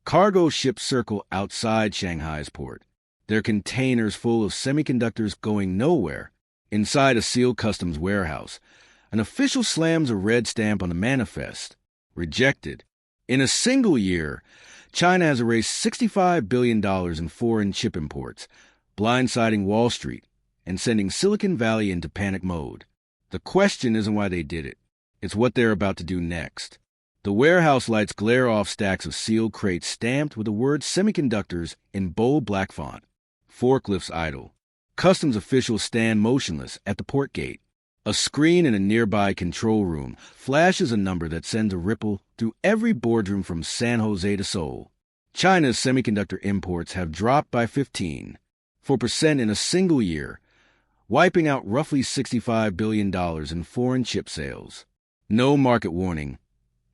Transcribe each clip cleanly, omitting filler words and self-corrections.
Cargo ships circle outside Shanghai's port, their containers full of semiconductors going nowhere. Inside a sealed customs warehouse, an official slams a red stamp on the manifest. Rejected. In a single year, China has erased $65 billion in foreign chip imports, blindsiding Wall Street and sending Silicon Valley into panic mode. The question isn't why they did it. It's what they're about to do next. The warehouse lights glare off stacks of sealed crates stamped with the word semiconductors in bold black font. Forklifts idle. Customs officials stand motionless at the port gate. A screen in a nearby control room flashes a number that sends a ripple through every boardroom from San Jose to Seoul. China's semiconductor imports have dropped by 15% in a single year, wiping out roughly $65 billion in foreign chip sales. No market warning,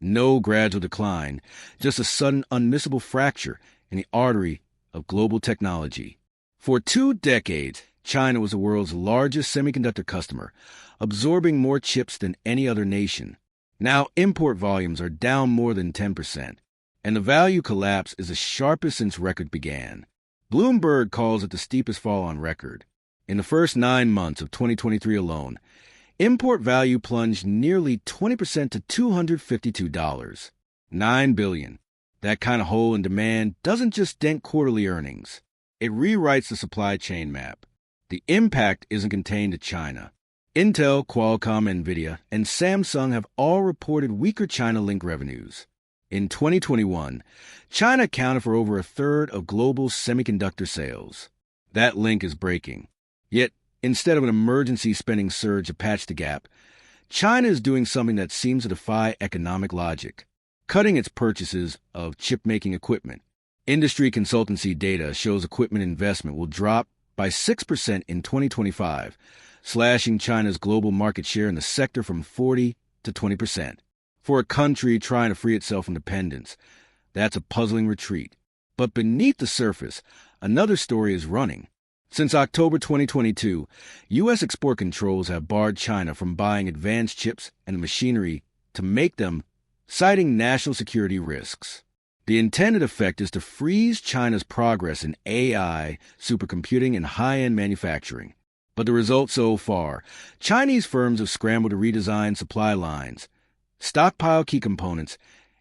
no gradual decline, just a sudden unmissable fracture in the artery of global technology. For 2 decades, China was the world's largest semiconductor customer, absorbing more chips than any other nation. Now import volumes are down more than 10%, and the value collapse is the sharpest since record began. Bloomberg calls it the steepest fall on record. In the first 9 months of 2023 alone, import value plunged nearly 20% to $252. $9 billion. That kind of hole in demand doesn't just dent quarterly earnings. It rewrites the supply chain map. The impact isn't contained to China. Intel, Qualcomm, Nvidia, and Samsung have all reported weaker China-linked revenues. In 2021, China accounted for over a third of global semiconductor sales. That link is breaking. Yet, instead of an emergency spending surge to patch the gap, China is doing something that seems to defy economic logic, cutting its purchases of chip-making equipment. Industry consultancy data shows equipment investment will drop by 6% in 2025, slashing China's global market share in the sector from 40% to 20%. For a country trying to free itself from dependence, that's a puzzling retreat. But beneath the surface, another story is running. Since October 2022, U.S. export controls have barred China from buying advanced chips and machinery to make them, citing national security risks. The intended effect is to freeze China's progress in AI, supercomputing, and high-end manufacturing. But the result so far, Chinese firms have scrambled to redesign supply lines, stockpile key components,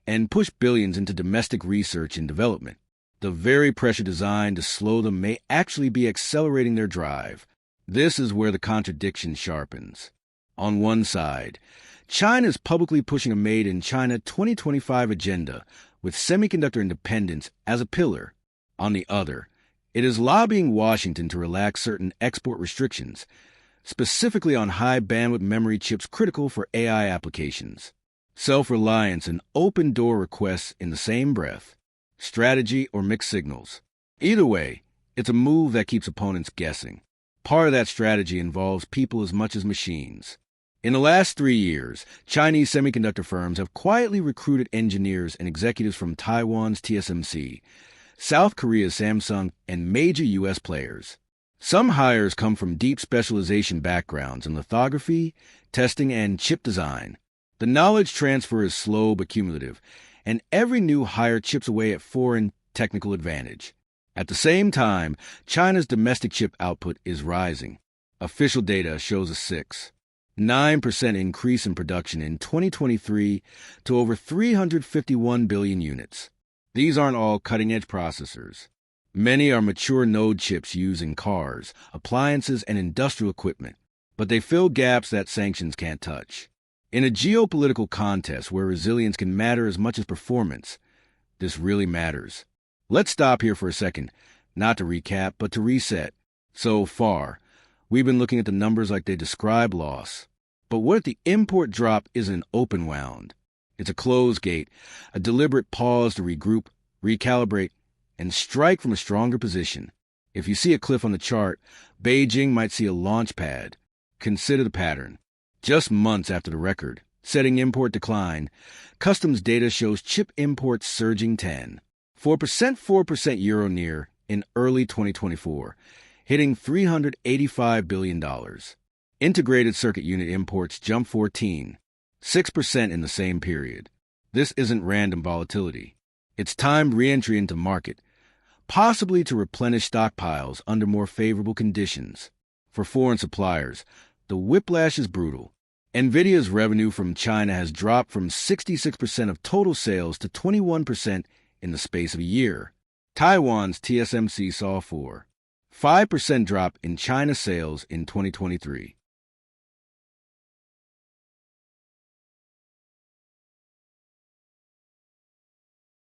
and push billions into domestic research and development. The very pressure designed to slow them may actually be accelerating their drive. This is where the contradiction sharpens. On one side, China is publicly pushing a Made in China 2025 agenda, with semiconductor independence as a pillar. On the other, it is lobbying Washington to relax certain export restrictions, specifically on high-bandwidth memory chips critical for AI applications. Self-reliance and open-door requests in the same breath. Strategy or mixed signals. Either way, it's a move that keeps opponents guessing. Part of that strategy involves people as much as machines. In the last 3 years, Chinese semiconductor firms have quietly recruited engineers and executives from Taiwan's TSMC, South Korea's Samsung, and major U.S. players. Some hires come from deep specialization backgrounds in lithography, testing, and chip design. The knowledge transfer is slow but cumulative, and every new hire chips away at foreign technical advantage. At the same time, China's domestic chip output is rising. Official data shows a 9% increase in production in 2023 to over 351 billion units. These aren't all cutting-edge processors. Many are mature node chips used in cars, appliances, and industrial equipment, but they fill gaps that sanctions can't touch. In a geopolitical contest where resilience can matter as much as performance, this really matters. Let's stop here for a second, not to recap, but to reset. So far, we've been looking at the numbers like they describe loss. But what if the import drop isn't an open wound? It's a closed gate, a deliberate pause to regroup, recalibrate, and strike from a stronger position. If you see a cliff on the chart, Beijing might see a launch pad. Consider the pattern. Just months after the record-setting import decline, customs data shows chip imports surging 4% year-on-year in early 2024, hitting $385 billion. Integrated circuit unit imports jumped 6% in the same period. This isn't random volatility. It's timed re-entry into market, possibly to replenish stockpiles under more favorable conditions. For foreign suppliers, the whiplash is brutal. Nvidia's revenue from China has dropped from 66% of total sales to 21% in the space of a year. Taiwan's TSMC saw a 5% drop in China sales in 2023.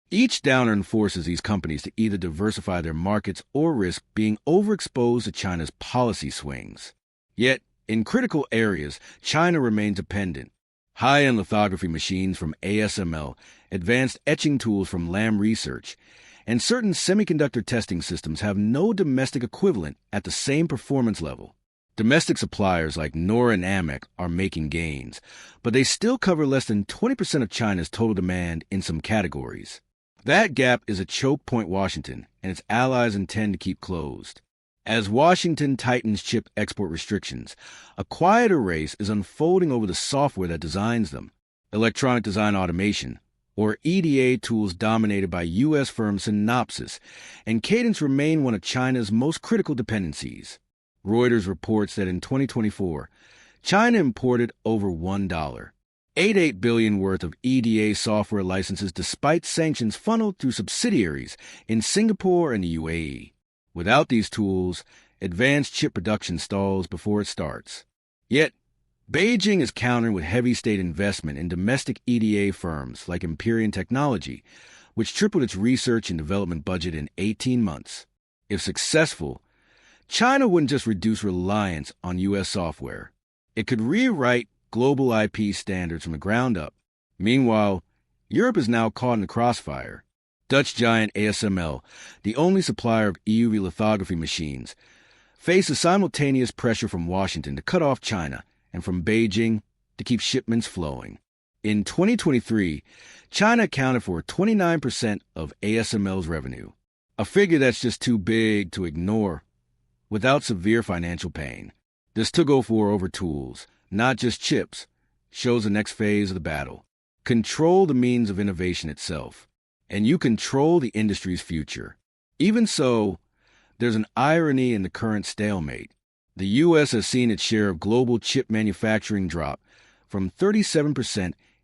Each downturn forces these companies to either diversify their markets or risk being overexposed to China's policy swings. Yet, in critical areas, China remains dependent. High-end lithography machines from ASML, advanced etching tools from Lam Research, and certain semiconductor testing systems have no domestic equivalent at the same performance level. Domestic suppliers like Nora and AMEC are making gains, but they still cover less than 20% of China's total demand in some categories. That gap is a choke point Washington and its allies intend to keep closed. As Washington tightens chip export restrictions, a quieter race is unfolding over the software that designs them. Electronic design automation, or EDA tools dominated by U.S. firm Synopsys, and Cadence remain one of China's most critical dependencies. Reuters reports that in 2024, China imported over $1.88 billion worth of EDA software licenses despite sanctions funneled through subsidiaries in Singapore and the UAE. Without these tools, advanced chip production stalls before it starts. Yet, Beijing is countering with heavy state investment in domestic EDA firms like Empyrean Technology, which tripled its research and development budget in 18 months. If successful, China wouldn't just reduce reliance on U.S. software. It could rewrite global IP standards from the ground up. Meanwhile, Europe is now caught in the crossfire. Dutch giant ASML, the only supplier of EUV lithography machines, faces simultaneous pressure from Washington to cut off China and from Beijing to keep shipments flowing. In 2023, China accounted for 29% of ASML's revenue, a figure that's just too big to ignore without severe financial pain. This tug-of-war over tools, not just chips, shows the next phase of the battle. Control the means of innovation itself, and you control the industry's future. Even so, there's an irony in the current stalemate. The U.S. has seen its share of global chip manufacturing drop from 37%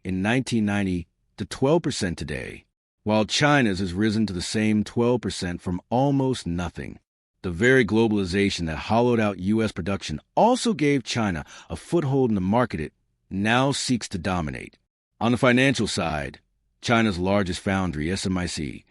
in 1990 to 12% today, while China's has risen to the same 12% from almost nothing. The very globalization that hollowed out U.S. production also gave China a foothold in the market it now seeks to dominate. On the financial side, China's largest foundry, SMIC,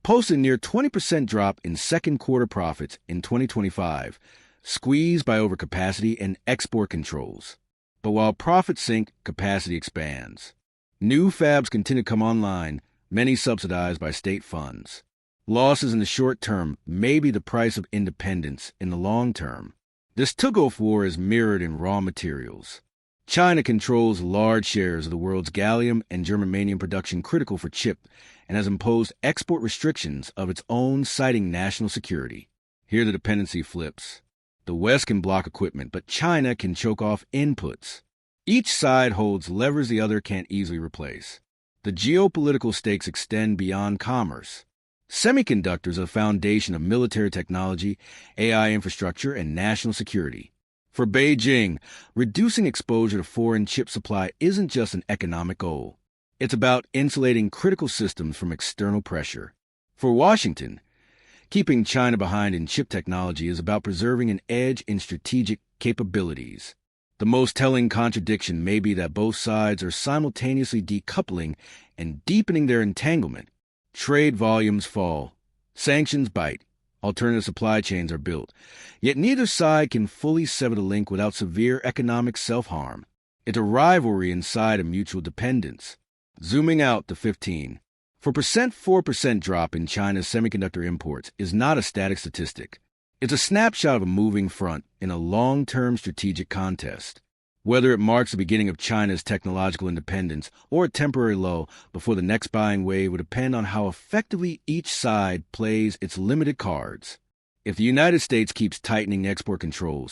posted a near 20% drop in second quarter profits in 2025, squeezed by overcapacity and export controls. But while profits sink, capacity expands. New fabs continue to come online, many subsidized by state funds. Losses in the short term may be the price of independence in the long term. This tug-of-war is mirrored in raw materials. China controls large shares of the world's gallium and germanium production critical for chip and has imposed export restrictions of its own, citing national security. Here the dependency flips. The West can block equipment, but China can choke off inputs. Each side holds levers the other can't easily replace. The geopolitical stakes extend beyond commerce. Semiconductors are the foundation of military technology, AI infrastructure, and national security. For Beijing, reducing exposure to foreign chip supply isn't just an economic goal. It's about insulating critical systems from external pressure. For Washington, keeping China behind in chip technology is about preserving an edge in strategic capabilities. The most telling contradiction may be that both sides are simultaneously decoupling and deepening their entanglement. Trade volumes fall, sanctions bite, alternative supply chains are built, yet neither side can fully sever the link without severe economic self-harm. It's a rivalry inside a mutual dependence. Zooming out to 15. 4% drop in China's semiconductor imports is not a static statistic. It's a snapshot of a moving front in a long-term strategic contest. Whether it marks the beginning of China's technological independence or a temporary lull before the next buying wave would depend on how effectively each side plays its limited cards. If the United States keeps tightening export controls,